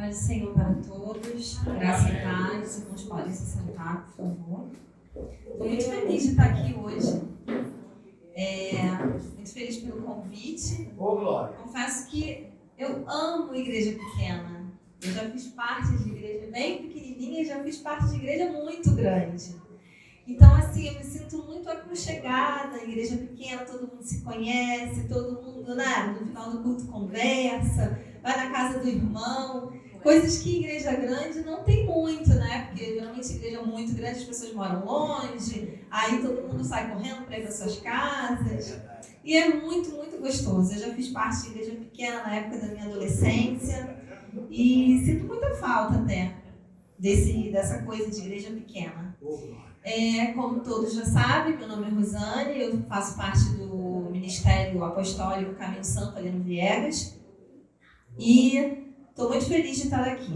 Paz do Senhor para todos, graça e paz, irmãos podem se sentar, por favor. Estou muito feliz de estar aqui hoje, muito feliz pelo convite. Confesso que eu amo igreja pequena, eu já fiz parte de igreja bem pequenininha e já fiz parte de igreja muito grande. Então, assim, eu me sinto muito aconchegada, igreja pequena, todo mundo se conhece, todo mundo, né, no final do culto conversa, vai na casa do irmão, coisas que igreja grande não tem muito, né, porque geralmente igreja muito grande, as pessoas moram longe, aí todo mundo sai correndo para ir para suas casas, e é muito, muito gostoso. Eu já fiz parte de igreja pequena na época da minha adolescência, e sinto muita falta até dessa coisa de igreja pequena. Como todos já sabem, meu nome é Rosane, eu faço parte do Ministério Apostólico Caminho Santo ali no Viegas e estou muito feliz de estar aqui.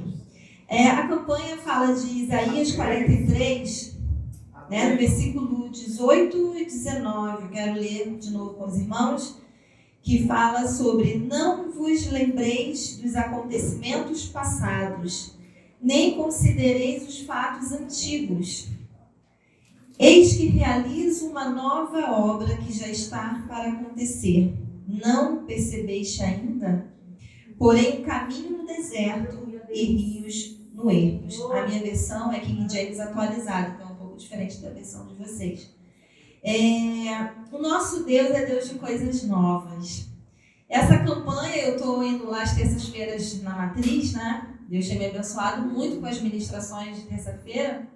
A campanha fala de Isaías 43, né, no versículo 18 e 19, eu quero ler de novo com os irmãos, que fala sobre: não vos lembreis dos acontecimentos passados, nem considereis os fatos antigos. Eis que realizo uma nova obra que já está para acontecer. Não percebeste ainda? Porém, caminho no deserto e rios no ermos. A minha versão é King James atualizada, então é um pouco diferente da versão de vocês. O nosso Deus é Deus de coisas novas. Essa campanha, eu estou indo lá às terças-feiras na Matriz, né? Deus tem me abençoado muito com as ministrações de terça-feira.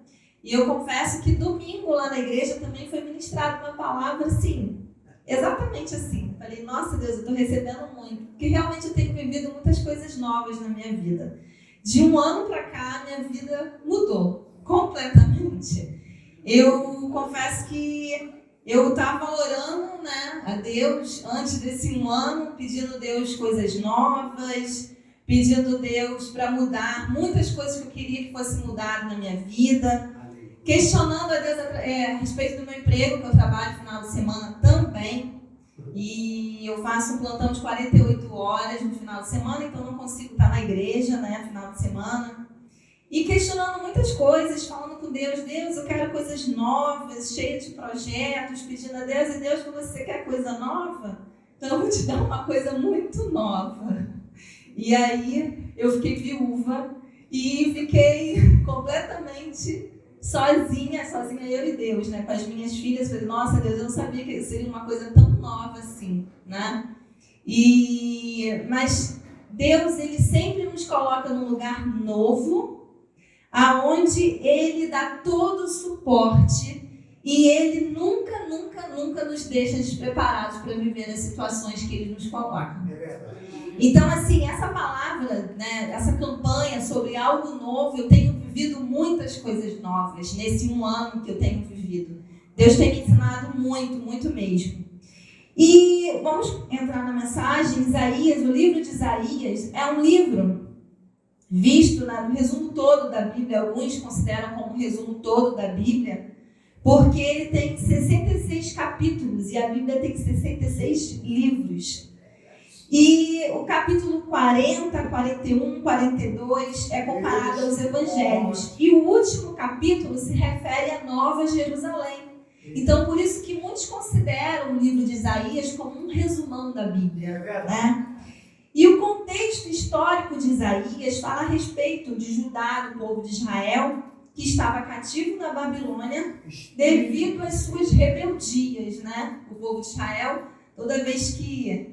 E eu confesso que domingo lá na igreja também foi ministrada uma palavra assim, exatamente assim. Falei, nossa Deus, eu estou recebendo muito, porque realmente eu tenho vivido muitas coisas novas na minha vida. De um ano para cá, minha vida mudou completamente. Eu confesso que eu estava orando, né, a Deus antes desse um ano, pedindo a Deus coisas novas, pedindo a Deus para mudar muitas coisas que eu queria que fosse mudado na minha vida. Questionando a Deus a respeito do meu emprego, que eu trabalho no final de semana também. E eu faço um plantão de 48 horas no final de semana, então não consigo estar na igreja, né, no final de semana. E questionando muitas coisas, falando com Deus, Deus, eu quero coisas novas, cheia de projetos, pedindo a Deus, e Deus, quando você quer coisa nova, então eu vou te dar uma coisa muito nova. E aí eu fiquei viúva e fiquei completamente sozinha eu e Deus, né? Com as minhas filhas, falei, nossa Deus, eu não sabia que seria uma coisa tão nova assim, né? Mas Deus, Ele sempre nos coloca num lugar novo, aonde Ele dá todo o suporte e Ele nunca nos deixa despreparados para viver as situações que Ele nos coloca. É verdade. Então, assim, essa palavra, né, essa campanha sobre algo novo, eu tenho vivido muitas coisas novas nesse um ano que eu tenho vivido. Deus tem me ensinado muito, muito mesmo. E vamos entrar na mensagem. Isaías, o livro de Isaías é um livro visto no resumo todo da Bíblia. Alguns consideram como o resumo todo da Bíblia, porque ele tem 66 capítulos e a Bíblia tem 66 livros. E o capítulo 40, 41, 42 é comparado aos evangelhos. E o último capítulo se refere à Nova Jerusalém. Então, por isso que muitos consideram o livro de Isaías como um resumão da Bíblia, né? E o contexto histórico de Isaías fala a respeito de Judá, do povo de Israel, que estava cativo na Babilônia devido às suas rebeldias, né? O povo de Israel, toda vez que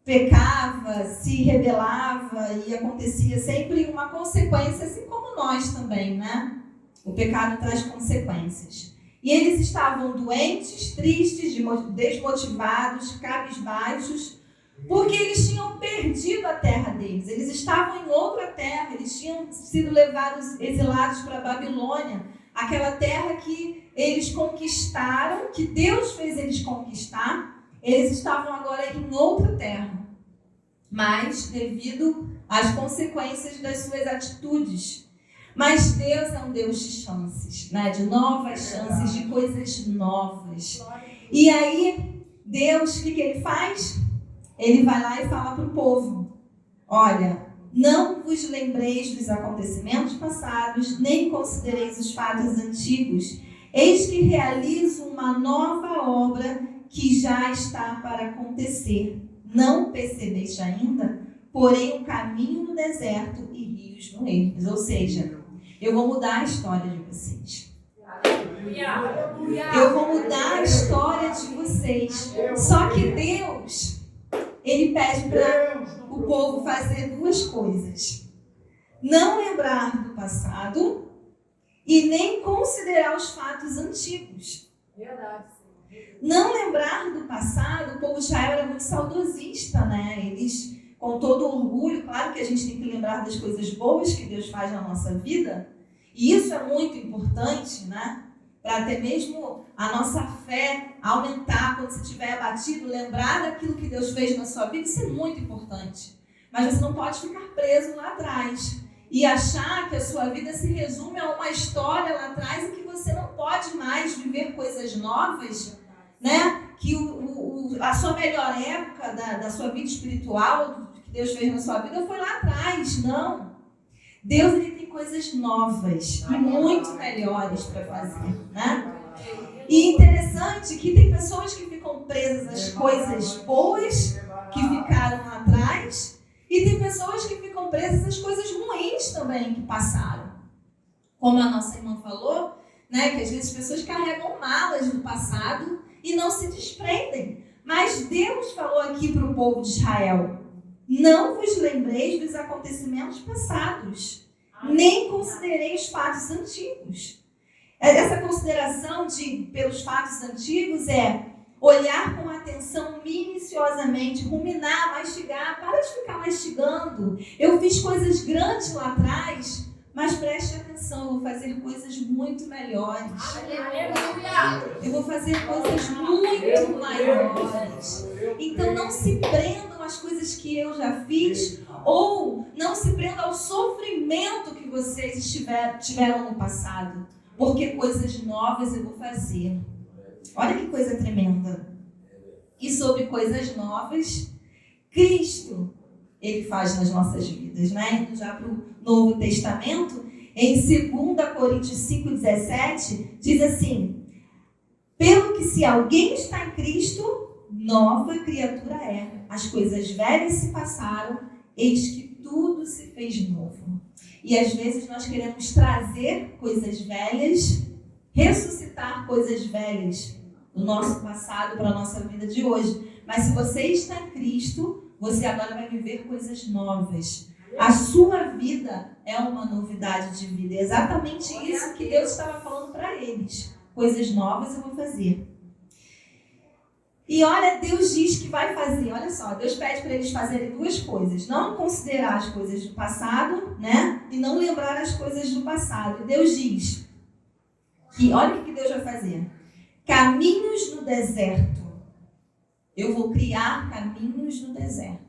pecava, se rebelava e acontecia sempre uma consequência, assim como nós também, né? O pecado traz consequências. E eles estavam doentes, tristes, desmotivados, cabisbaixos, porque eles tinham perdido a terra deles. Eles estavam em outra terra, eles tinham sido levados, exilados para a Babilônia, aquela terra que eles conquistaram, que Deus fez eles conquistar. Eles estavam agora em outra terra, mas devido às consequências das suas atitudes. Mas Deus é um Deus de chances, né? De novas chances, de coisas novas. E aí, Deus, o que Ele faz? Ele vai lá e fala para o povo: olha, Não vos lembreis dos acontecimentos passados, nem considereis os fatos antigos. Eis que realizo uma nova obra que já está para acontecer. Não percebeste ainda? Porém, um caminho no deserto e rios no ermos. Ou seja, eu vou mudar a história de vocês. Eu vou mudar a história de vocês. Só que Deus, Ele pede para o povo fazer duas coisas. Não lembrar do passado e nem considerar os fatos antigos. Não lembrar do passado, o povo de Israel era muito saudosista, né? Eles, com todo orgulho, claro que a gente tem que lembrar das coisas boas que Deus faz na nossa vida, e isso é muito importante, né? Para até mesmo a nossa fé aumentar quando você estiver abatido, lembrar daquilo que Deus fez na sua vida, isso é muito importante. Mas você não pode ficar preso lá atrás e achar que a sua vida se resume a uma história lá atrás e que você não pode mais viver coisas novas, né? Que a sua melhor época da sua vida espiritual, que Deus fez na sua vida, foi lá atrás. Não. Deus, ele tem coisas novas e muito melhores para fazer, né? E interessante que tem pessoas que ficam presas às coisas boas que ficaram lá atrás e tem pessoas que ficam presas às coisas ruins também que passaram. Como a nossa irmã falou, né, que às vezes as pessoas carregam malas do passado e não se desprendem. Mas Deus falou aqui para o povo de Israel: não vos lembreis dos acontecimentos passados, nem considereis os fatos antigos. Essa consideração pelos fatos antigos é olhar com atenção minuciosamente, ruminar, mastigar. Para de ficar mastigando. Eu fiz coisas grandes lá atrás, mas preste atenção, eu vou fazer coisas muito melhores. Eu vou fazer coisas muito maiores. Então não se prendam às coisas que eu já fiz, ou não se prendam ao sofrimento que vocês tiveram no passado, porque coisas novas eu vou fazer. Olha que coisa tremenda. E sobre coisas novas, Cristo, Ele faz nas nossas vidas, né? Indo já para o Novo Testamento, em 2 Coríntios 5,17, diz assim: pelo que se alguém está em Cristo, nova criatura é. As coisas velhas se passaram, eis que tudo se fez novo. E às vezes nós queremos trazer coisas velhas, ressuscitar coisas velhas do nosso passado para a nossa vida de hoje. Mas se você está em Cristo, você agora vai viver coisas novas. A sua vida é uma novidade de vida. É exatamente isso que Deus estava falando para eles. Coisas novas eu vou fazer. E olha, Deus diz que vai fazer. Olha só, Deus pede para eles fazerem duas coisas. Não considerar as coisas do passado, né? E não lembrar as coisas do passado. E Deus diz que, olha o que Deus vai fazer. Caminhos no deserto. Eu vou criar caminhos no deserto.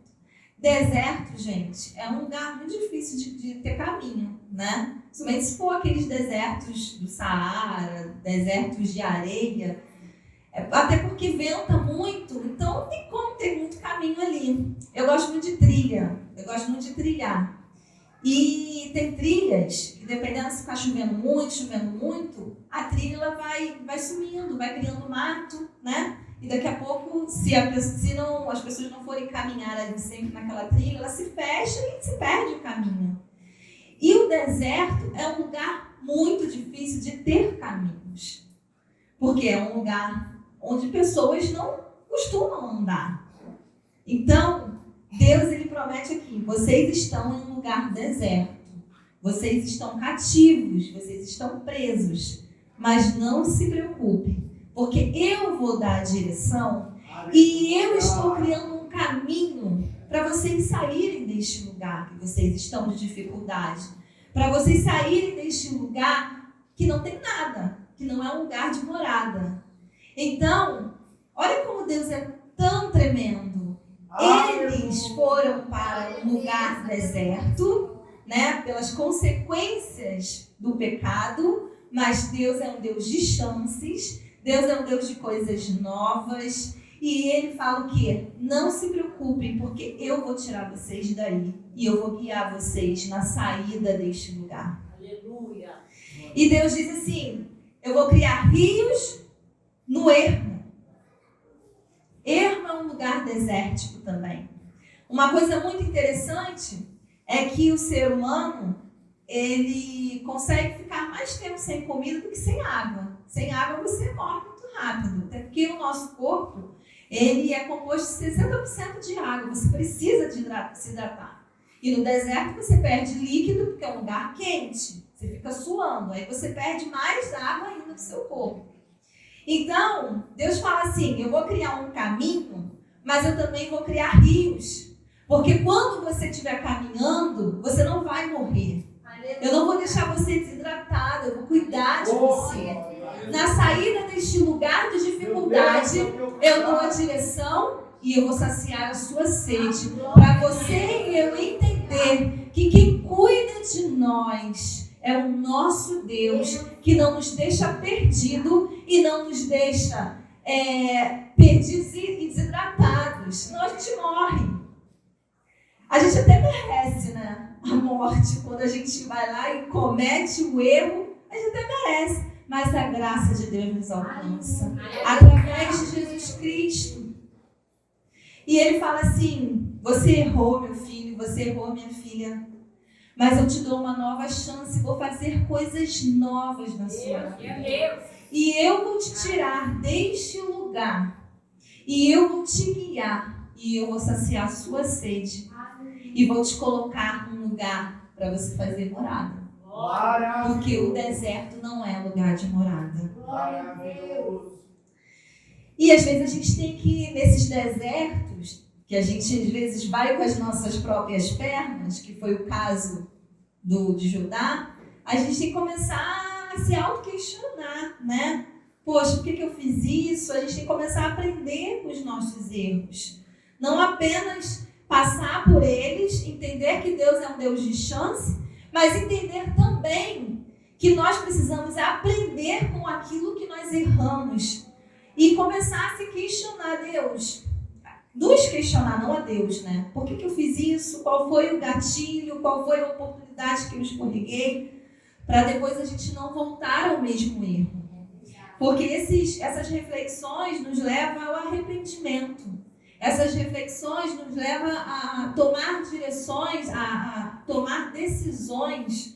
Deserto, gente, é um lugar muito difícil de ter caminho, né? Principalmente se for aqueles desertos do Saara, desertos de areia. Até porque venta muito, então não tem como ter muito caminho ali. Eu gosto muito de trilha, eu gosto muito de trilhar. E tem trilhas que, dependendo se está chovendo muito, a trilha ela vai sumindo, vai criando mato, né? E daqui a pouco, se as pessoas não forem caminhar ali sempre naquela trilha, ela se fecha e se perde o caminho. E o deserto é um lugar muito difícil de ter caminhos. Porque é um lugar onde pessoas não costumam andar. Então, Deus ele promete aqui: vocês estão em um lugar deserto. Vocês estão cativos, vocês estão presos. Mas não se preocupe. Porque eu vou dar a direção e eu estou criando um caminho para vocês saírem deste lugar que vocês estão de dificuldade. Para vocês saírem deste lugar que não tem nada, que não é um lugar de morada. Então, olha como Deus é tão tremendo. Eles foram para um lugar deserto, né, pelas consequências do pecado, mas Deus é um Deus de chances. Deus é um Deus de coisas novas. E ele fala o quê? Não se preocupem, porque eu vou tirar vocês daí e eu vou guiar vocês na saída deste lugar. Aleluia. E Deus diz assim, eu vou criar rios no ermo. Ermo é um lugar desértico também. Uma coisa muito interessante é que o ser humano, ele consegue ficar mais tempo sem comida do que sem água. Sem água você morre muito rápido, até porque o nosso corpo, ele é composto de 60% de água, você precisa de se hidratar. E no deserto você perde líquido, porque é um lugar quente, você fica suando, aí você perde mais água ainda no seu corpo. Então, Deus fala assim, eu vou criar um caminho, mas eu também vou criar rios. Porque quando você estiver caminhando, você não vai morrer. Eu não vou deixar você desidratado, eu vou cuidar de você. Na saída deste lugar de dificuldade, eu dou a direção e eu vou saciar a sua sede. Para você e eu entender que quem cuida de nós é o nosso Deus, que não nos deixa perdido e não nos deixa perdidos e desidratados. Senão a gente morre. A gente até merece, né? A morte, quando a gente vai lá e comete o erro, a gente até merece. Mas a graça de Deus nos alcança através de Jesus Cristo. E ele fala assim, você errou, meu filho, você errou, minha filha, mas eu te dou uma nova chance, vou fazer coisas novas na sua vida. E eu vou te tirar deste lugar, e eu vou te guiar, e eu vou saciar a sua sede, e vou te colocar num lugar para você fazer morada. Porque o deserto não é lugar de morada. E às vezes a gente tem que ir nesses desertos, que a gente às vezes vai com as nossas próprias pernas, que foi o caso de Judá, a gente tem que começar a se auto-questionar, né? Poxa, por que eu fiz isso? A gente tem que começar a aprender com os nossos erros. Não apenas passar por eles, entender que Deus é um Deus de chance, mas entender também que nós precisamos aprender com aquilo que nós erramos e começar a se questionar Deus. Nos questionar, não a Deus, né? Por que eu fiz isso? Qual foi o gatilho? Qual foi a oportunidade que eu escorreguei? Para depois a gente não voltar ao mesmo erro. Porque essas reflexões nos levam ao arrependimento. Essas reflexões nos levam a tomar direções, a tomar decisões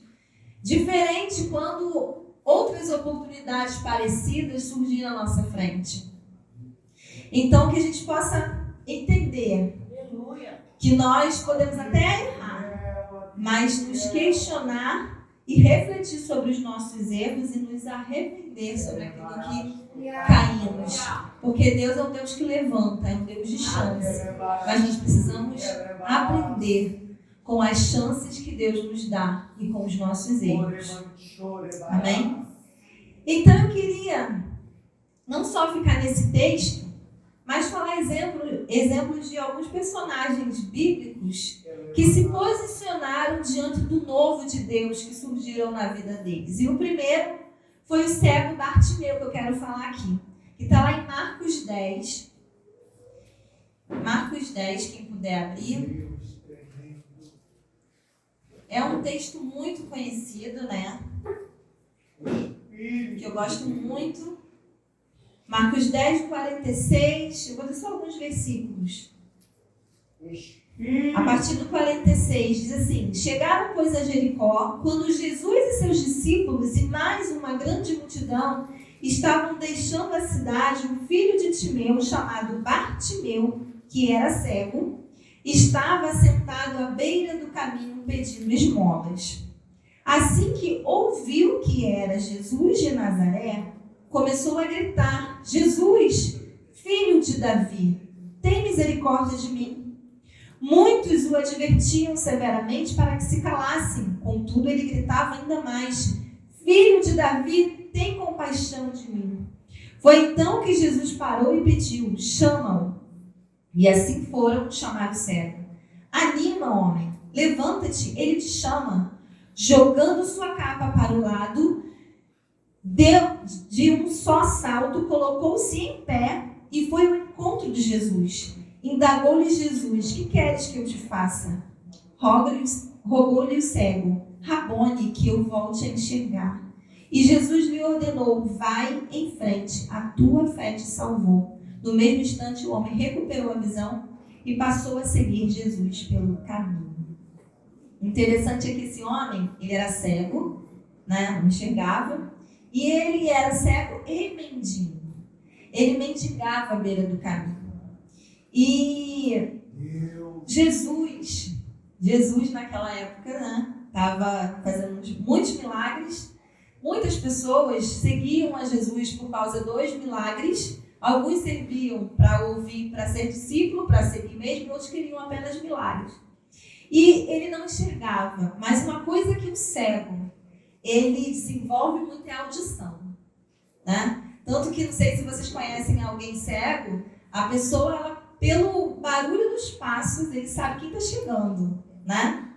diferentes quando outras oportunidades parecidas surgirem na nossa frente. Então, que a gente possa entender que nós podemos até errar, mas nos questionar e refletir sobre os nossos erros e nos arrepender sobre aquilo que caímos. Porque Deus é um Deus que levanta, é um Deus de chance. Mas nós precisamos aprender com as chances que Deus nos dá e com os nossos erros. Amém? Então eu queria não só ficar nesse texto, mas falar exemplos de alguns personagens bíblicos que se posicionaram diante do novo de Deus que surgiram na vida deles. E o primeiro foi o cego Bartimeu, que eu quero falar aqui, que está lá em Marcos 10. Marcos 10, quem puder abrir. É um texto muito conhecido, né? Que eu gosto muito. Marcos 10, 46. Eu vou ler só alguns versículos. A partir do 46, diz assim: chegaram, pois, a Jericó, quando Jesus e seus discípulos e mais uma grande multidão estavam deixando a cidade, um filho de Timeu, chamado Bartimeu, que era cego, estava sentado à beira do caminho pedindo esmolas. Assim que ouviu que era Jesus de Nazaré, começou a gritar: Jesus, filho de Davi, tem misericórdia de mim. Muitos o advertiam severamente para que se calassem, contudo ele gritava ainda mais: Filho de Davi, tem compaixão de mim. Foi então que Jesus parou e pediu: chama-o. E assim foram chamar o cego. Anima, homem, levanta-te, ele te chama. Jogando sua capa para o lado, de um só salto, colocou-se em pé e foi ao encontro de Jesus. Indagou-lhe Jesus: que queres que eu te faça? Rogou-lhe o cego: Rabone, que eu volte a enxergar. E Jesus lhe ordenou: vai em frente, a tua fé te salvou. No mesmo instante, o homem recuperou a visão e passou a seguir Jesus pelo caminho. Interessante é que esse homem, ele era cego, né? Não enxergava, e ele era cego e mendigo. Ele mendigava à beira do caminho. E Jesus naquela época, né, estava fazendo muitos milagres. Muitas pessoas seguiam a Jesus por causa dos milagres. Alguns serviam para ouvir, para ser discípulo, para seguir mesmo, outros queriam apenas milagres. E ele não enxergava, mas uma coisa que o cego, ele desenvolve muito é a audição, né? Tanto que, não sei se vocês conhecem alguém cego, a pessoa, ela, pelo barulho dos passos, ele sabe quem está chegando, né?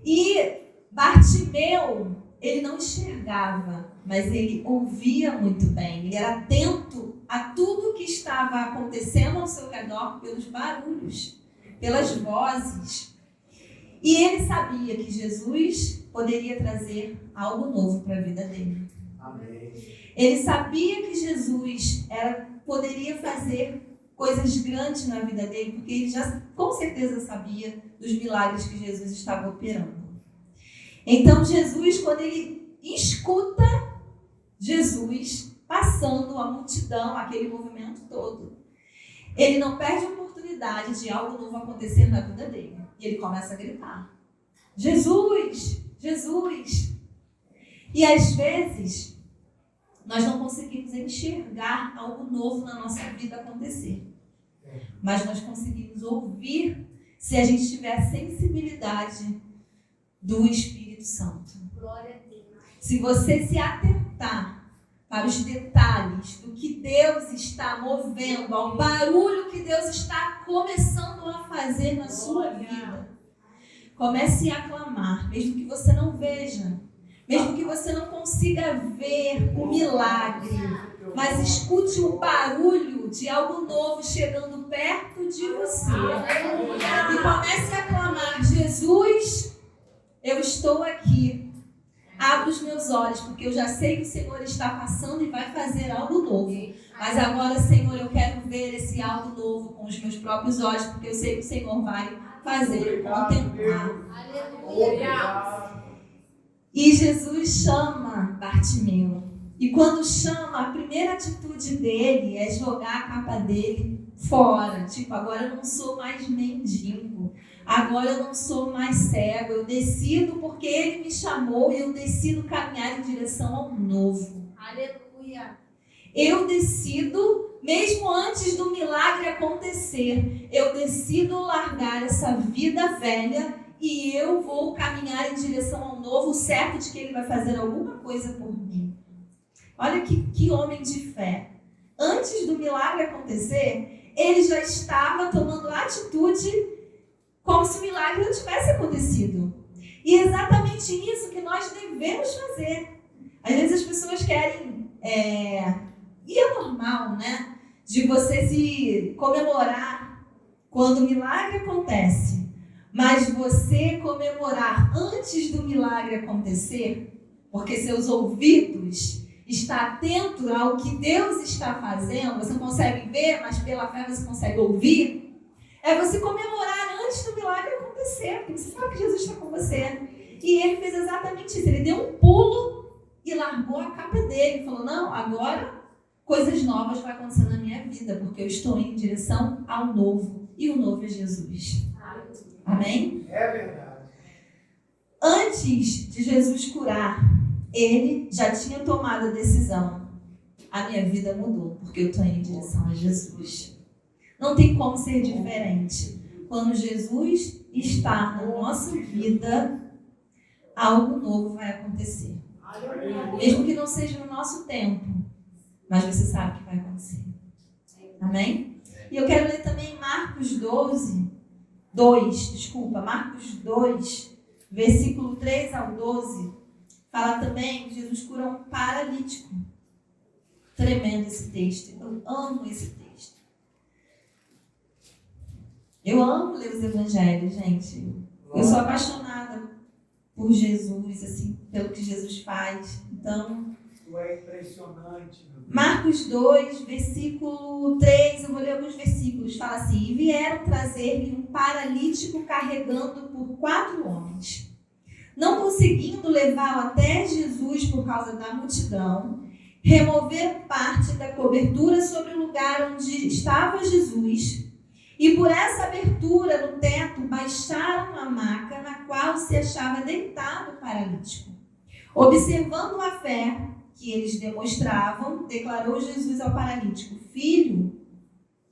E Bartimeu, ele não enxergava, mas ele ouvia muito bem. Ele era atento a tudo que estava acontecendo ao seu redor pelos barulhos, pelas vozes. E ele sabia que Jesus poderia trazer algo novo para a vida dele. Amém. Ele sabia que Jesus poderia fazer coisas grandes na vida dele, porque ele já com certeza sabia dos milagres que Jesus estava operando. Então Jesus, quando ele escuta Jesus passando a multidão, aquele movimento todo, ele não perde a oportunidade de algo novo acontecer na vida dele. E ele começa a gritar: Jesus! Jesus! E às vezes nós não conseguimos enxergar algo novo na nossa vida acontecer. Mas nós conseguimos ouvir se a gente tiver a sensibilidade do Espírito Santo. Glória a Deus. Se você se atentar para os detalhes do que Deus está movendo, ao barulho que Deus está começando a fazer na sua vida, comece a clamar, mesmo que você não veja, mesmo que você não consiga ver o milagre, mas escute o barulho de algo novo chegando perto de você. E comece a clamar: Jesus, eu estou aqui. Abra os meus olhos, porque eu já sei que o Senhor está passando e vai fazer algo novo. Mas agora, Senhor, eu quero ver esse algo novo com os meus próprios olhos, porque eu sei que o Senhor vai fazer, contemplar. Aleluia. E Jesus chama Bartimeu. E quando chama, a primeira atitude dele é jogar a capa dele fora. Tipo, agora eu não sou mais mendigo. Agora eu não sou mais cego. Eu decido porque ele me chamou e eu decido caminhar em direção ao novo. Aleluia. Eu decido, mesmo antes do milagre acontecer, eu decido largar essa vida velha e eu vou caminhar em direção ao novo, certo de que ele vai fazer alguma coisa por mim. Olha que homem de fé. Antes do milagre acontecer, ele já estava tomando atitude como se o milagre não tivesse acontecido. E é exatamente isso que nós devemos fazer. Às vezes as pessoas querem... E é normal, né? De você se comemorar quando o milagre acontece. Mas você comemorar antes do milagre acontecer, porque seus ouvidos estão atentos ao que Deus está fazendo, você não consegue ver, mas pela fé você consegue ouvir, é você comemorar antes do milagre acontecer, porque você sabe que Jesus está com você. E ele fez exatamente isso, ele deu um pulo e largou a capa dele, falou: não, agora coisas novas vão acontecer na minha vida, porque eu estou indo em direção ao novo, e o novo é Jesus. Amém? É verdade. Antes de Jesus curar, ele já tinha tomado a decisão: a minha vida mudou, porque eu estou indo em direção a Jesus. Não tem como ser diferente. Quando Jesus está na nossa vida, algo novo vai acontecer. Mesmo que não seja no nosso tempo, mas você sabe que vai acontecer. Amém? E eu quero ler também Marcos 2, versículo 3 ao 12. Fala também que Jesus cura um paralítico. Tremendo esse texto. Eu amo esse texto. Eu amo ler os evangelhos, gente. Eu sou apaixonada por Jesus, assim, pelo que Jesus faz. Então, é impressionante. Marcos 2, versículo 3, eu vou ler alguns versículos. Fala assim: e vieram trazer-lhe um paralítico carregando por 4 homens. Não conseguindo levá-lo até Jesus por causa da multidão, removeram parte da cobertura sobre o lugar onde estava Jesus, e por essa abertura no teto baixaram a maca na qual se achava deitado o paralítico. Observando a fé que eles demonstravam, declarou Jesus ao paralítico: filho,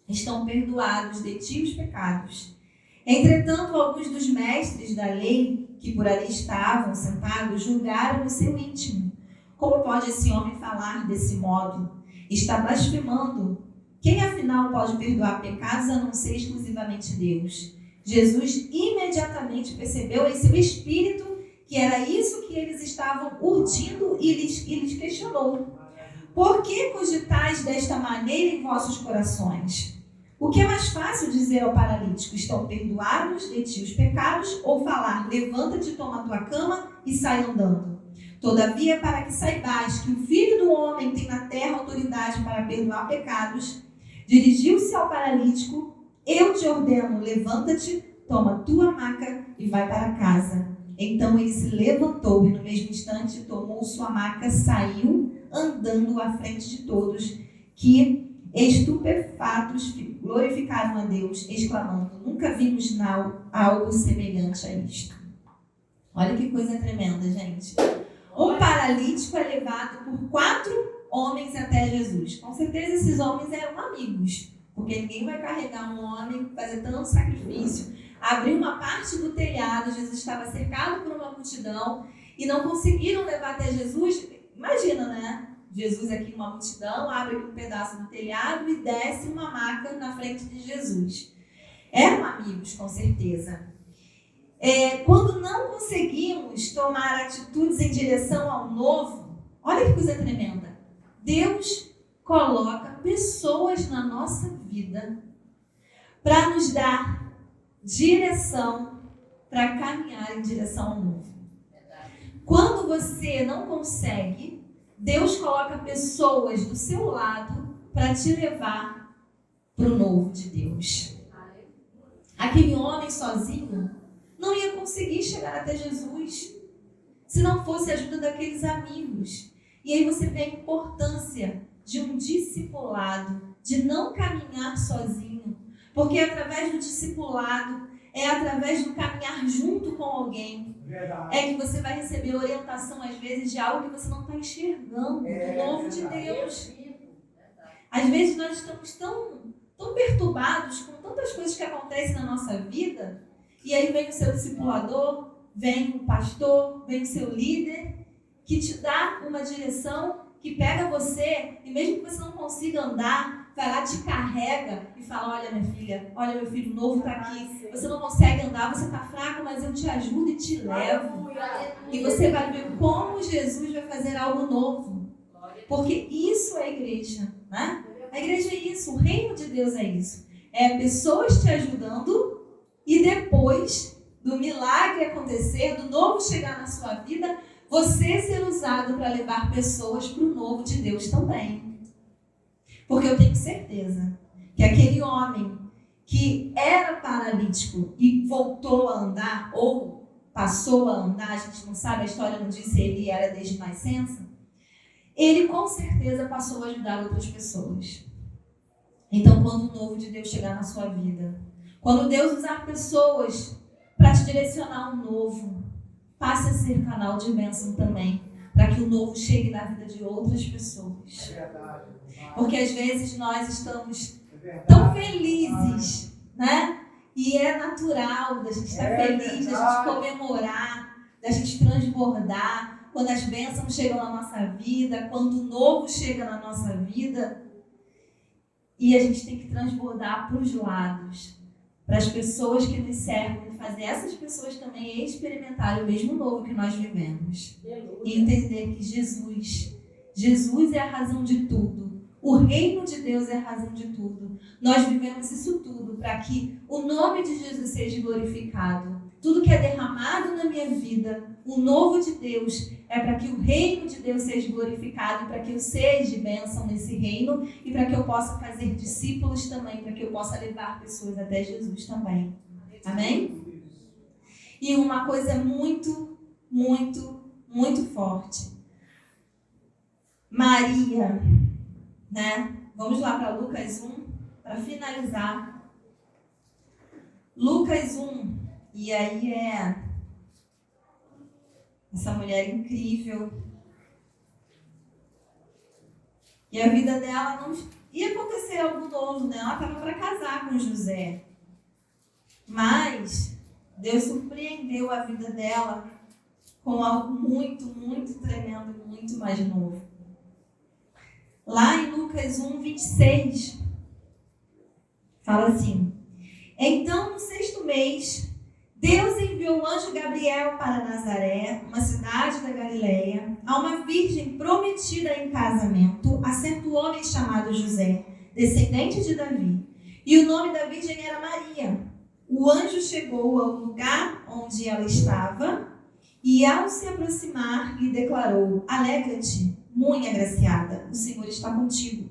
estão perdoados de ti os pecados. Entretanto, alguns dos mestres da lei, que por ali estavam sentados, julgaram no seu íntimo: como pode esse homem falar desse modo? Está blasfemando. Quem afinal pode perdoar pecados a não ser exclusivamente Deus? Jesus imediatamente percebeu em seu espírito que era isso que eles estavam urdindo e lhes questionou: por que cogitais desta maneira em vossos corações? O que é mais fácil dizer ao paralítico: estão perdoados de ti os pecados, ou falar: levanta-te, toma a tua cama e sai andando? Todavia, para que saibais que o Filho do Homem tem na terra autoridade para perdoar pecados, dirigiu-se ao paralítico: eu te ordeno, levanta-te, toma a tua maca e vai para casa. Então ele se levantou e no mesmo instante tomou sua maca, saiu andando à frente de todos, que estupefatos glorificaram a Deus, exclamando: nunca vimos algo semelhante a isto. Olha que coisa tremenda, gente. Um paralítico é levado por 4 homens até Jesus. Com certeza esses homens eram amigos, porque ninguém vai carregar um homem, fazer tanto sacrifício. Abriu uma parte do telhado, Jesus estava cercado por uma multidão e não conseguiram levar até Jesus. Imagina, né? Jesus aqui numa multidão, abre um pedaço do telhado e desce uma maca na frente de Jesus. Eram amigos, com certeza. Quando não conseguimos tomar atitudes em direção ao novo, olha que coisa tremenda. Deus coloca pessoas na nossa vida para nos dar direção, para caminhar em direção ao novo. Quando você não consegue, Deus coloca pessoas do seu lado para te levar para o novo de Deus. Aquele homem sozinho não ia conseguir chegar até Jesus se não fosse a ajuda daqueles amigos. E aí você vê a importância de um discipulado, de não caminhar sozinho, porque através do discipulado, é através do caminhar junto com alguém, é que você vai receber orientação, às vezes, de algo que você não está enxergando, do novo de Deus. Às vezes nós estamos tão perturbados com tantas coisas que acontecem na nossa vida, e aí vem o seu discipulador, vem o pastor, vem o seu líder, que te dá uma direção, que pega você, e mesmo que você não consiga andar, vai lá, te carrega e fala: olha, minha filha, olha, meu filho novo está aqui, você não consegue andar, você está fraco, mas eu te ajudo e te levo. E você vai ver como Jesus vai fazer algo novo. Porque isso é a igreja, né? A igreja é isso, o reino de Deus é isso. É pessoas te ajudando e depois do milagre acontecer, do novo chegar na sua vida, você ser usado para levar pessoas para o novo de Deus também. Porque eu tenho certeza que aquele homem que era paralítico e voltou a andar, ou passou a andar, a gente não sabe, a história não diz se ele era desde nascença, ele com certeza passou a ajudar outras pessoas. Então, quando o novo de Deus chegar na sua vida, quando Deus usar pessoas para te direcionar um novo, passe a ser canal de bênção também, para que o novo chegue na vida de outras pessoas. Porque às vezes nós estamos tão felizes, né? E é natural da gente estar feliz, da gente comemorar, da gente transbordar, quando as bênçãos chegam na nossa vida, quando o novo chega na nossa vida. E a gente tem que transbordar para os lados, para as pessoas que nos servem, fazer essas pessoas também experimentarem o mesmo novo que nós vivemos. E entender que Jesus é a razão de tudo. O reino de Deus é a razão de tudo. Nós vivemos isso tudo para que o nome de Jesus seja glorificado. Tudo que é derramado na minha vida, o novo de Deus, é para que o reino de Deus seja glorificado, para que eu seja bênção nesse reino e para que eu possa fazer discípulos também, para que eu possa levar pessoas até Jesus também. Amém? E uma coisa muito, muito, muito forte. Maria, né? Vamos lá para Lucas 1, para finalizar. Lucas 1, e aí é essa mulher incrível. E a vida dela não ia acontecer algo novo, né? Ela estava para casar com José. Mas Deus surpreendeu a vida dela com algo muito, muito tremendo, muito mais novo. Lá em Lucas 1, 26, fala assim: então, no 6º mês, Deus enviou o anjo Gabriel para Nazaré, uma cidade da Galileia, a uma virgem prometida em casamento a certo homem chamado José, descendente de Davi. E o nome da virgem era Maria. O anjo chegou ao lugar onde ela estava e, ao se aproximar, lhe declarou: alegra-te, muito agraciada, o Senhor está contigo.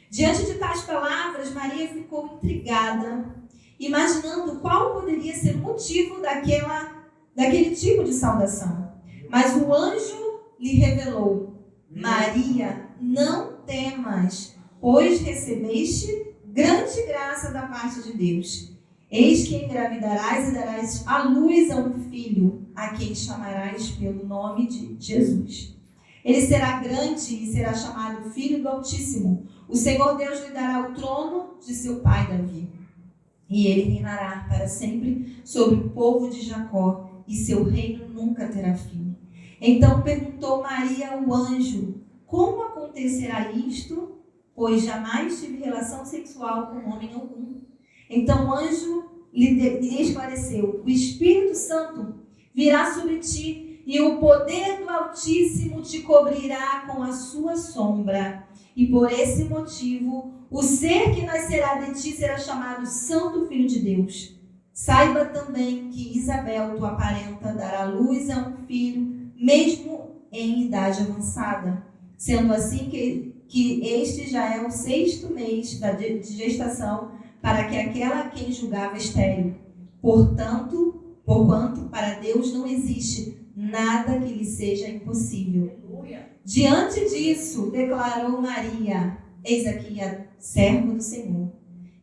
Diante de tais palavras, Maria ficou intrigada, imaginando qual poderia ser o motivo daquele tipo de saudação. Mas o anjo lhe revelou: Maria, não temas, pois recebeste grande graça da parte de Deus. Eis que engravidarás e darás à luz a um filho, a quem chamarás pelo nome de Jesus. Ele será grande e será chamado Filho do Altíssimo. O Senhor Deus lhe dará o trono de seu pai Davi. E ele reinará para sempre sobre o povo de Jacó, e seu reino nunca terá fim. Então perguntou Maria ao anjo: como acontecerá isto? Pois jamais tive relação sexual com homem algum. Então o anjo lhe esclareceu: o Espírito Santo virá sobre ti, e o poder do Altíssimo te cobrirá com a sua sombra. E por esse motivo, o ser que nascerá de ti será chamado Santo Filho de Deus. Saiba também que Isabel, tua parenta, dará luz a um filho, mesmo em idade avançada. Sendo assim que este já é o 6º mês de gestação, para que aquela a quem julgava estéril. Porquanto para Deus não existe nada que lhe seja impossível. Diante disso, declarou Maria: eis aqui a serva do Senhor,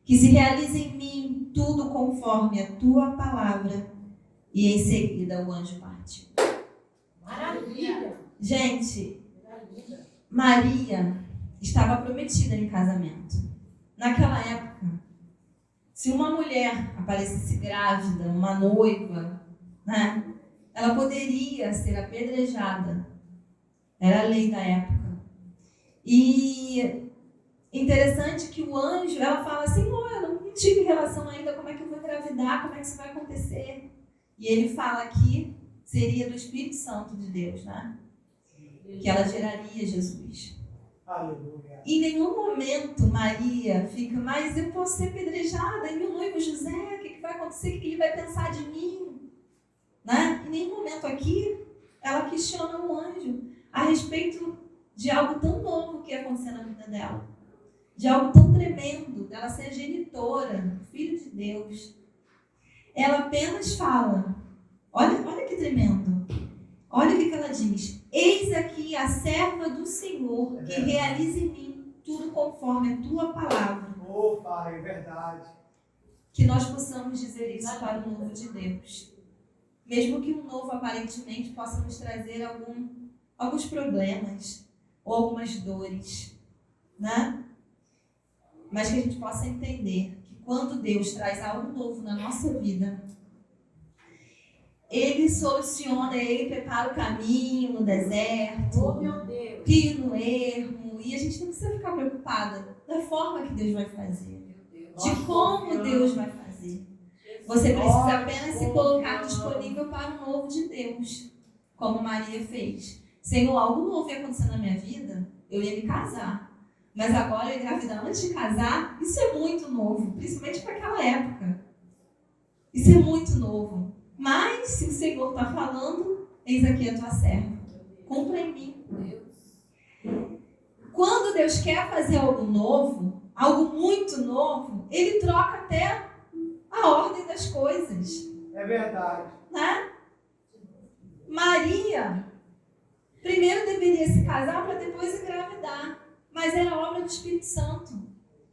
que se realize em mim tudo conforme a tua palavra. E em seguida o anjo partiu. Maravilha! Gente, Maria estava prometida em casamento. Naquela época, se uma mulher aparecesse grávida, uma noiva, né, ela poderia ser apedrejada. Era a lei da época. E interessante que o anjo, ela fala assim: eu não tive relação ainda, como é que eu vou engravidar, como é que isso vai acontecer? E ele fala que seria do Espírito Santo de Deus, né? Que ela geraria Jesus. Aleluia. Em nenhum momento Maria fica: mas eu posso ser apedrejada, e meu noivo José, o que vai acontecer, o que ele vai pensar de mim? Né? Em nenhum momento aqui ela questiona o anjo a respeito de algo tão novo que ia acontecer na vida dela, de algo tão tremendo, dela ser genitora, filho de Deus. Ela apenas fala, olha que tremendo, olha o que ela diz: eis aqui a serva do Senhor, que realiza em mim tudo conforme a tua palavra. Oh, Pai, é verdade. Que nós possamos dizer isso para o novo de Deus. Mesmo que o novo aparentemente possa nos trazer alguns problemas ou algumas dores, né? Mas que a gente possa entender que quando Deus traz algo novo na nossa vida, Ele soluciona, Ele prepara o caminho no deserto, rio no ermo, e a gente não precisa ficar preocupada da forma que Deus vai fazer, de como Deus vai fazer. Você precisa apenas se colocar disponível para o novo de Deus, como Maria fez. Senhor, algo novo ia acontecer na minha vida, eu ia me casar. Mas agora eu engravidar antes de casar, isso é muito novo, principalmente para aquela época. Isso é muito novo. Mas, se o Senhor está falando, eis aqui a tua serva. Cumpra em mim. Quando Deus quer fazer algo novo, algo muito novo, Ele troca até a ordem das coisas. É verdade. Né? Maria primeiro deveria se casar para depois engravidar. Mas era obra do Espírito Santo.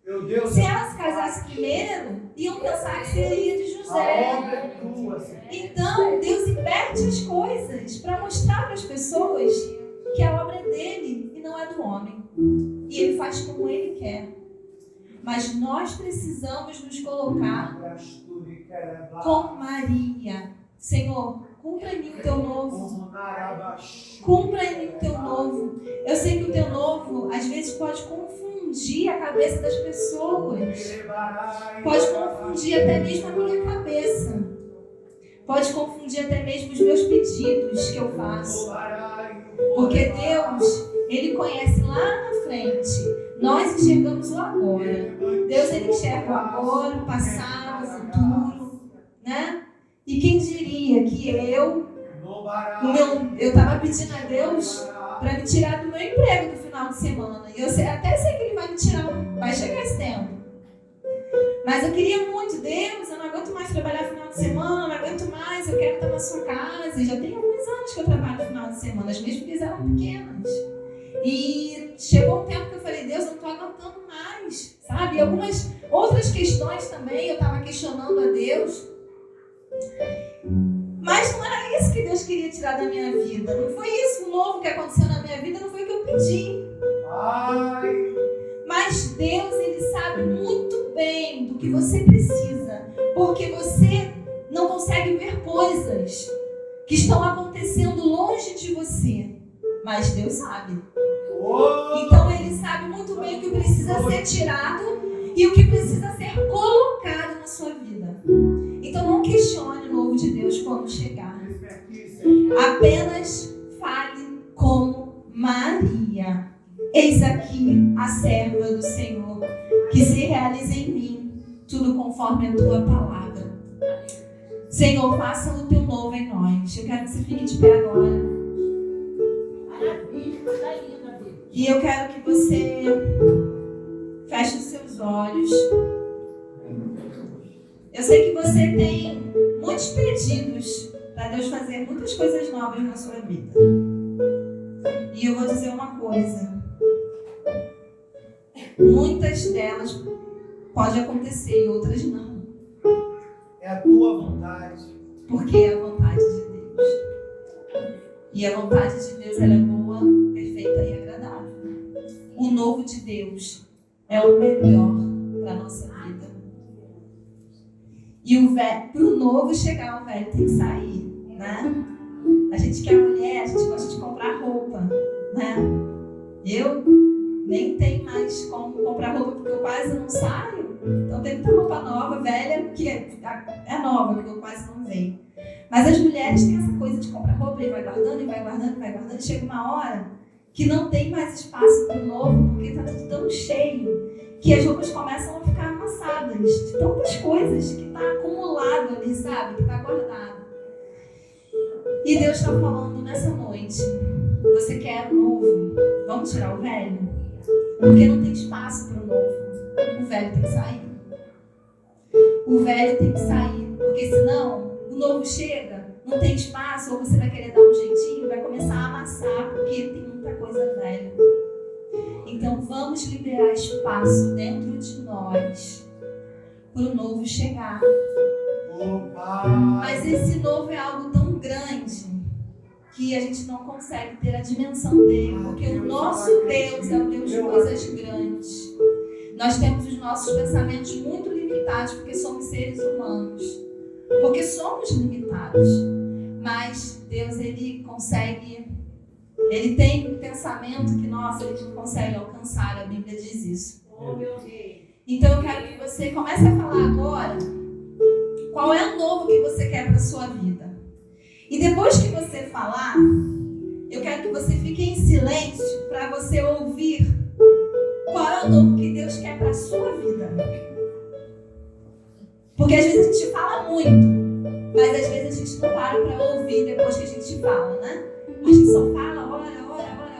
Meu Deus. Se ela se casasse primeiro, iam pensar que seria de José. A obra é tua, Senhor. Então, Deus inverte as coisas para mostrar para as pessoas que a obra é dele e não é do homem. E ele faz como ele quer. Mas nós precisamos nos colocar com Maria. Senhor, cumpra em mim o teu novo. Cumpra em mim o teu novo. Eu sei que o teu novo, às vezes, pode confundir a cabeça das pessoas. Pode confundir até mesmo a minha cabeça. Pode confundir até mesmo os meus pedidos que eu faço. Porque Deus, Ele conhece lá na frente. Nós enxergamos o agora. Deus, Ele enxerga o agora, o passado, o futuro. Né? E quem diria que eu estava pedindo a Deus para me tirar do meu emprego no final de semana. E eu até sei que Ele vai me tirar, vai chegar esse tempo. Mas eu queria muito, Deus, eu não aguento mais trabalhar no final de semana, não aguento mais, eu quero estar na sua casa. E já tem alguns anos que eu trabalho no final de semana, as minhas filhas eram pequenas. E chegou um tempo que eu falei, Deus, eu não estou aguentando mais, sabe? E algumas outras questões também, eu estava questionando a Deus. Mas não era isso que Deus queria tirar da minha vida. Não foi isso, o novo que aconteceu na minha vida, não foi o que eu pedi. Mas Deus, Ele sabe muito bem do que você precisa. Porque você não consegue ver coisas que estão acontecendo longe de você. Mas Deus sabe. Então Ele sabe muito bem o que precisa ser tirado e o que precisa ser colocado na sua vida. Então não questione o novo de Deus quando chegar. Apenas fale como Maria. Eis aqui a serva do Senhor, que se realiza em mim tudo conforme a tua palavra. Senhor, faça o teu novo em nós. Eu quero que você fique de pé agora. E eu quero que você feche os seus olhos. Eu sei que você tem muitos pedidos para Deus fazer muitas coisas novas na sua vida. E eu vou dizer uma coisa. Muitas delas podem acontecer e outras não. É a tua vontade. Porque é a vontade de Deus. E a vontade de Deus, ela é boa, perfeita e agradável. O novo de Deus é o melhor para a nossa vida. E para o novo chegar, o velho tem que sair, né? A gente que é mulher, a gente gosta de comprar roupa, né? Eu nem tenho mais como comprar roupa porque eu quase não saio. Então tem muita roupa nova, velha, que é nova, que eu quase não venho. Mas as mulheres têm essa coisa de comprar roupa e vai guardando, e vai guardando, e vai guardando. Chega uma hora que não tem mais espaço para o novo, porque está tudo tão cheio, que as roupas começam a ficar amassadas de tantas coisas que está acumulado ali, sabe? Que está guardado. E Deus está falando nessa noite, você quer o novo? Vamos tirar o velho? Porque não tem espaço para o novo. O velho tem que sair. O velho tem que sair, porque senão o novo chega, não tem espaço, ou você vai querer dar um jeitinho, vai começar a amassar, porque tem muita coisa velha. Então vamos liberar espaço dentro de nós para o novo chegar. Mas esse novo é algo tão grande que a gente não consegue ter a dimensão dele, porque o nosso Deus é o Deus de coisas grandes. Nós temos os nossos pensamentos muito limitados, porque somos seres humanos. Porque somos limitados. Mas Deus, Ele consegue, Ele tem um pensamento que, nossa, Ele não consegue alcançar, a Bíblia diz isso. Então eu quero que você comece a falar agora qual é o novo que você quer para a sua vida. E depois que você falar, eu quero que você fique em silêncio para você ouvir qual é o novo que Deus quer para a sua vida. Porque às vezes a gente fala muito, mas às vezes a gente não para ouvir depois que a gente fala, né? A gente só fala,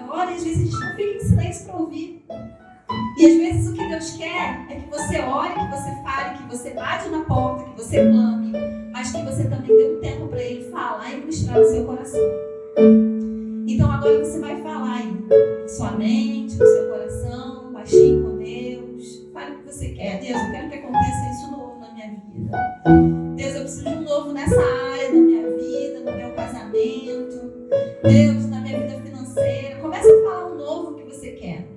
ora, e às vezes a gente não fica em silêncio para ouvir. E às vezes o que Deus quer é que você ore, que você fale, que você bate na porta, que você clame, mas que você também dê um tempo para Ele falar e ministrar no seu coração. Então agora você vai falar aí, na sua mente, no seu coração, baixinho com Deus. Fale o que você quer. Deus, eu quero que aconteça isso novo na minha vida. Deus, eu preciso de um novo nessa área da minha vida, no meu casamento. Deus, na minha vida financeira. Comece a falar o novo que você quer.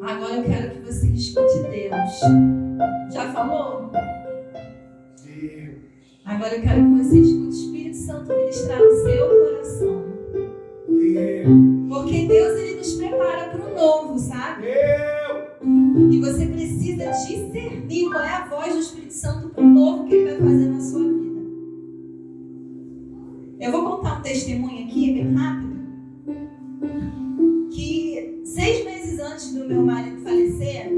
Agora eu quero que você escute Deus. Já falou? Agora eu quero que você escute o Espírito Santo ministrar no seu coração. Porque Deus, Ele nos prepara para o novo, sabe? E você precisa discernir qual é a voz do Espírito Santo para o novo que Ele vai fazer na sua vida. Eu vou contar um testemunho aqui, bem rápido. Que 6 meses antes do meu marido falecer,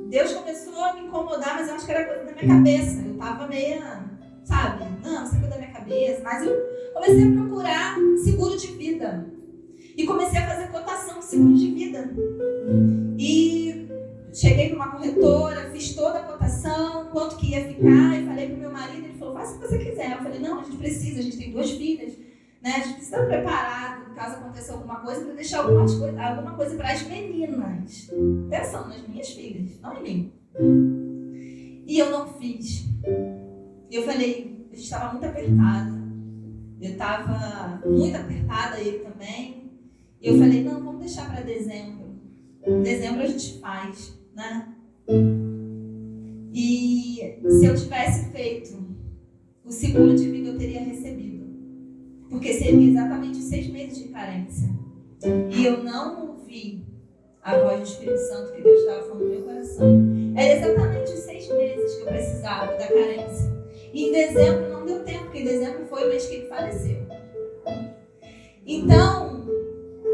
Deus começou a me incomodar, mas eu acho que era coisa da minha cabeça. Eu tava meio, sabe? Não, isso é coisa da minha cabeça. Mas eu comecei a procurar seguro de vida. E comecei a fazer cotação de seguro de vida. E cheguei para uma corretora, fiz toda a cotação, quanto que ia ficar, e falei pro meu marido, ele falou, faça o que você quiser. Eu falei, não, a gente precisa, a gente tem 2 filhas, né? A gente precisa estar preparado, caso aconteça alguma coisa, para deixar alguma coisa para as meninas. Pensando nas minhas filhas, não em mim. E eu não fiz. E eu falei, a gente estava muito apertada. Eu estava muito apertada, ele também. E eu falei, não, vamos deixar para dezembro. Em dezembro a gente faz, né? E se eu tivesse feito o seguro de vida, eu teria recebido. Porque seria exatamente 6 meses de carência. E eu não ouvi a voz do Espírito Santo que Deus estava falando no meu coração. Era exatamente os 6 meses que eu precisava da carência. E em dezembro não deu tempo, porque em dezembro foi o mês que ele faleceu. Então,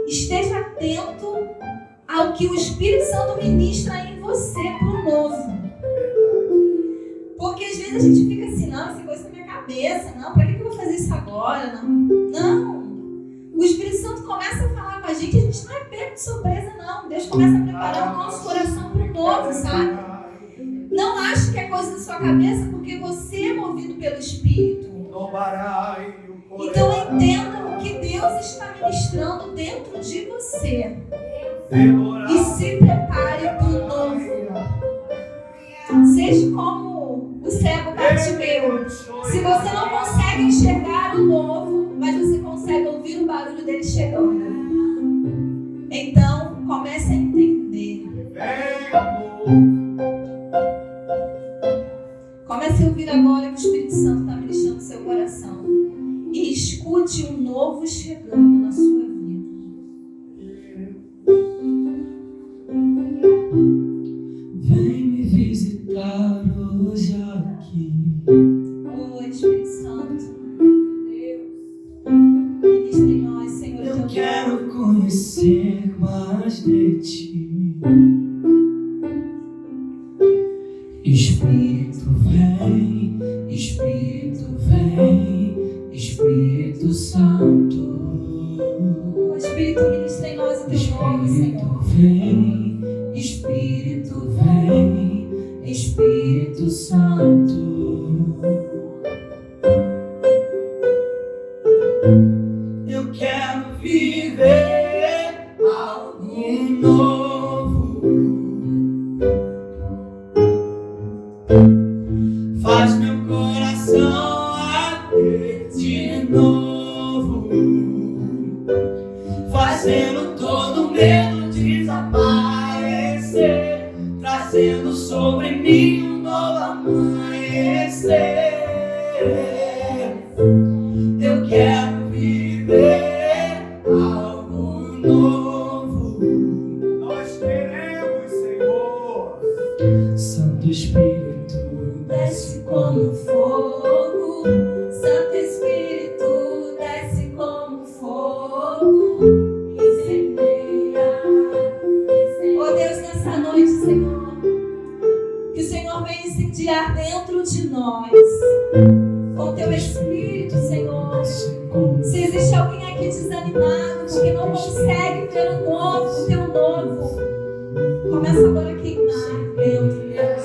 esteja atento ao que o Espírito Santo ministra em você pro novo. Porque às vezes a gente fica assim, não, essa coisa na minha cabeça, não, pra que eu vou fazer isso agora? Não. O Espírito Santo começa a falar com a gente não é pego de surpresa, não. Deus começa a preparar o nosso coração pro novo, sabe? Não ache que é coisa da sua cabeça, porque você é movido pelo Espírito. Então entenda o que Deus está ministrando dentro de você. E se prepare para o novo. Seja como o cego Bartimeu. Se você não consegue enxergar o novo, mas você consegue ouvir o barulho dele chegando. Então, comece a entender. Comece a ouvir agora que o Espírito Santo está ministrando no seu coração. E escute um novo chegando na sua vida. Vem me visitar hoje aqui. Oh, Espírito Santo. Deus. Ministra em nós, Senhor. Eu quero conhecer mais de ti. Espírito vem, Espírito vem, Espírito Santo. Oh, Espírito, ministra em nós o teu nome, Senhor. Vem, Espírito vem, Espírito Santo. Eu quero viver algo novo. Faz meu coração arder de novo, fazendo todo medo desaparecer, trazendo sobre mim um novo amanhecer. Eu quero viver algo novo. Nós queremos. desanimado, porque não consegue ver o novo, o teu novo. Começa agora a queimar dentro, Deus.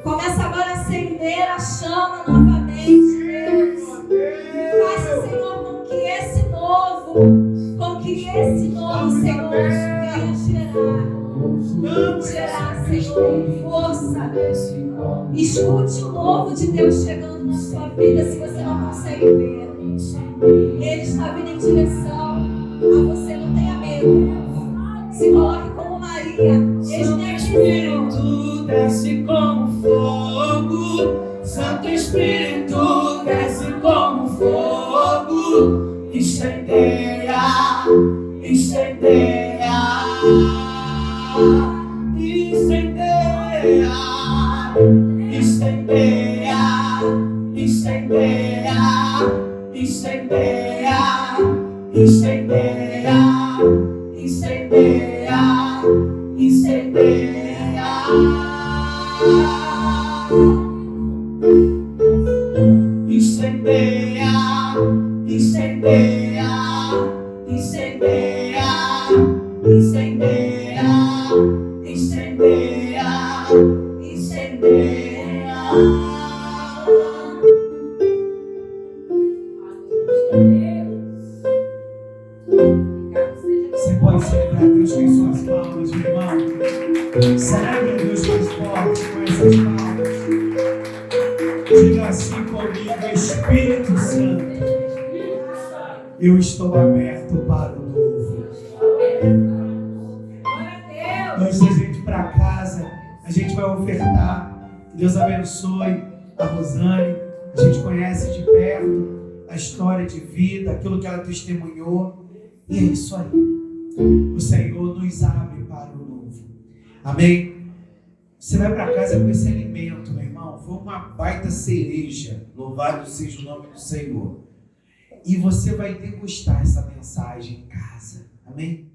Começa agora a acender a chama novamente, Deus. Faça, Senhor, com que esse novo, Senhor, venha gerar, Senhor, força. Escute o novo de Deus chegando na sua vida, se você não consegue ver. Ele está vindo em direção a você, não tenha medo. Se coloque como Maria. Santo Espírito desce como fogo, Santo Espírito desce como fogo, incendeia, incendeia, incendeia, incendeia, incendeia, incendeia, incendeia, incendeia, incendeia, incendeia, incendeia, incendeia, incendeia, incendeia, incendeia. Você pode celebrar Deus com suas palmas, meu irmão. Celebre Deus mais forte com essas palmas. Diga assim comigo: Espírito Santo, eu estou aberto para o novo. Antes da gente ir para casa, a gente vai ofertar. Que Deus abençoe a Rosane. A gente conhece de perto a história de vida, aquilo que ela testemunhou. E é isso aí. O Senhor nos abre para o novo. Amém? Você vai para casa com esse alimento, meu irmão. Foi uma baita cereja. Louvado seja o nome do Senhor. E você vai degustar essa mensagem em casa. Amém?